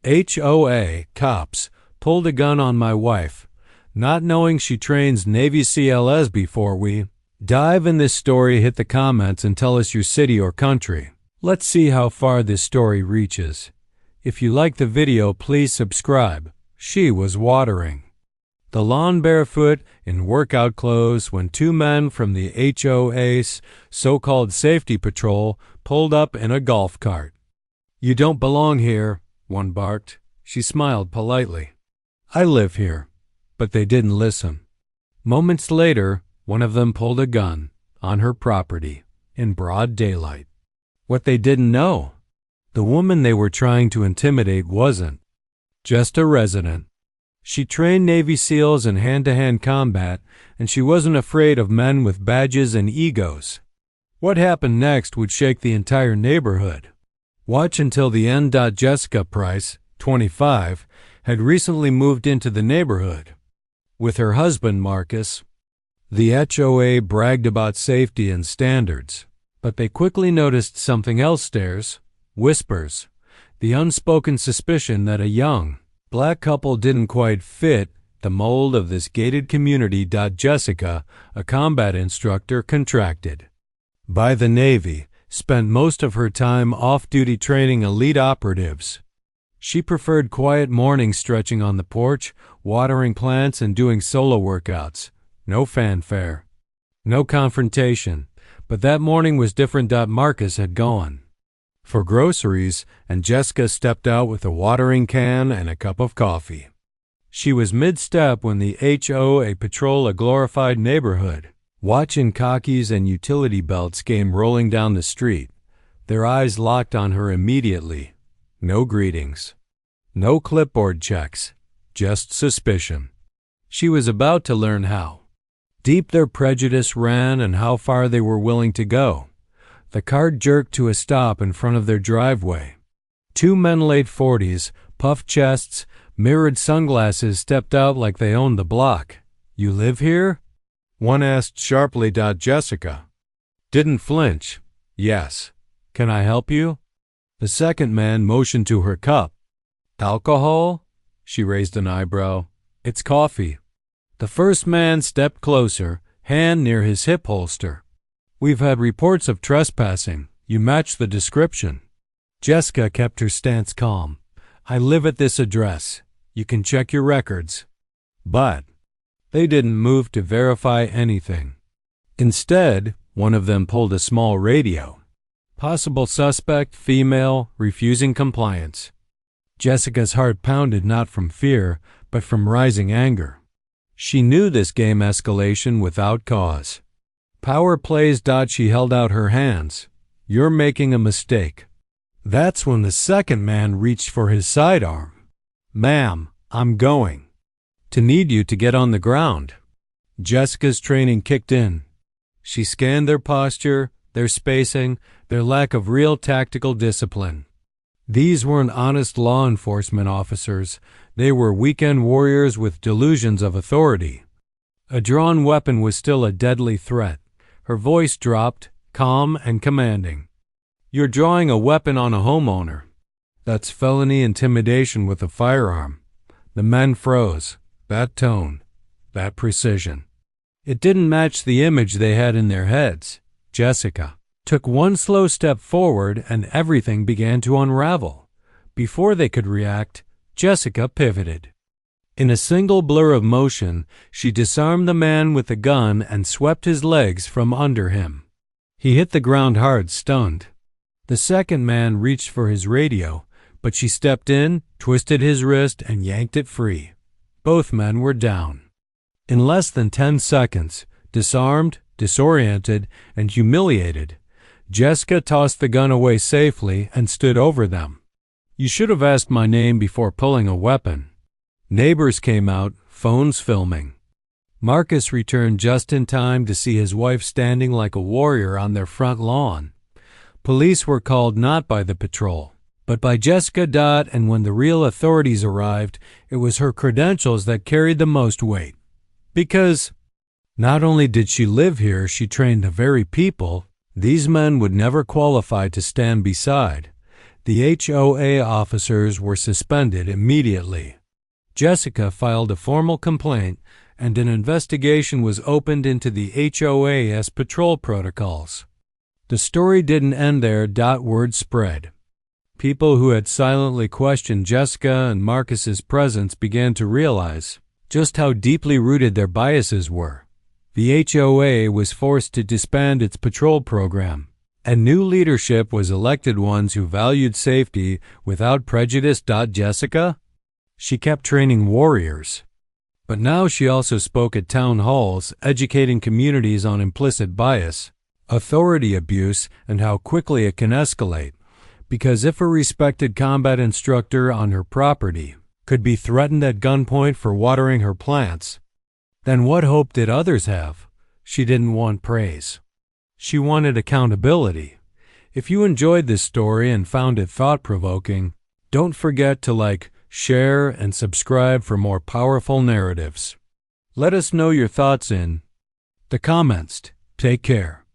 HOA cops pulled a gun on my wife, not knowing she trains Navy CLS before we dive in this story. Hit the comments and tell us your city or country. Let's see how far this story reaches. If you like the video, please subscribe. She was watering the lawn barefoot in workout clothes when two men from the HOA's so-called safety patrol pulled up in a golf cart. "You don't belong here," one barked. She smiled politely. "I live here." But they didn't listen. Moments later, one of them pulled a gun on her property in broad daylight. What they didn't know, the woman they were trying to intimidate wasn't just a resident. She trained Navy SEALs in hand-to-hand combat, and she wasn't afraid of men with badges and egos. What happened next would shake the entire neighborhood. Watch until the end. Jessica Price, 25, had recently moved into the neighborhood with her husband Marcus. The HOA bragged about safety and standards, but they quickly noticed something else. Stares, whispers, the unspoken suspicion that a young black couple didn't quite fit the mold of this gated community. Jessica, a combat instructor contracted by the Navy, spent most of her time off-duty training elite operatives. She preferred quiet mornings, stretching on the porch, watering plants, and doing solo workouts. No fanfare, no confrontation. But that morning was different. Marcus had gone for groceries, and Jessica stepped out with a watering can and a cup of coffee. She was mid-step when the HOA patrol, a glorified neighborhood watch in khakis and utility belts, came rolling down the street. Their eyes locked on her immediately. No greetings, no clipboard checks, just suspicion. She was about to learn how deep their prejudice ran and how far they were willing to go. The car jerked to a stop in front of their driveway. Two men, late 40s, puffed chests, mirrored sunglasses, stepped out like they owned the block. "You live here?" one asked sharply. Jessica didn't flinch. "Yes. Can I help you?" The second man motioned to her cup. "Alcohol?" She raised an eyebrow. "It's coffee." The first man stepped closer, hand near his hip holster. "We've had reports of trespassing. You match the description." Jessica kept her stance calm. "I live at this address. You can check your records." But they didn't move to verify anything. Instead, one of them pulled a small radio. Possible suspect, female, refusing compliance. Jessica's heart pounded, not from fear, but from rising anger. She knew this game escalation without cause. Power plays. She held out her hands. "You're making a mistake." That's when the second man reached for his sidearm. "Ma'am, I'm going to need you to get on the ground." Jessica's training kicked in. She scanned their posture, their spacing, their lack of real tactical discipline. These weren't honest law enforcement officers. They were weekend warriors with delusions of authority. A drawn weapon was still a deadly threat. Her voice dropped, calm and commanding. "You're drawing a weapon on a homeowner. That's felony intimidation with a firearm." The men froze. That tone, that precision. It didn't match the image they had in their heads. Jessica took one slow step forward and everything began to unravel. Before they could react, Jessica pivoted. In a single blur of motion, she disarmed the man with the gun and swept his legs from under him. He hit the ground hard, stunned. The second man reached for his radio, but she stepped in, twisted his wrist, and yanked it free. Both men were down. In less than 10 seconds, disarmed, disoriented, and humiliated, Jessica tossed the gun away safely and stood over them. "You should have asked my name before pulling a weapon." Neighbors came out, phones filming. Marcus returned just in time to see his wife standing like a warrior on their front lawn. Police were called not by the patrol, but by Jessica. And when the real authorities arrived, it was her credentials that carried the most weight. Because not only did she live here, she trained the very people these men would never qualify to stand beside. The HOA officers were suspended immediately. Jessica filed a formal complaint, and an investigation was opened into the HOA's patrol protocols. The story didn't end there. Word spread. People who had silently questioned Jessica and Marcus's presence began to realize just how deeply rooted their biases were. The HOA was forced to disband its patrol program, and new leadership was elected, ones who valued safety without prejudice. Jessica? She kept training warriors. But now she also spoke at town halls, educating communities on implicit bias, authority abuse, and how quickly it can escalate. Because if a respected combat instructor on her property could be threatened at gunpoint for watering her plants, then what hope did others have? She didn't want praise. She wanted accountability. If you enjoyed this story and found it thought-provoking, don't forget to like, share, and subscribe for more powerful narratives. Let us know your thoughts in the comments. Take care.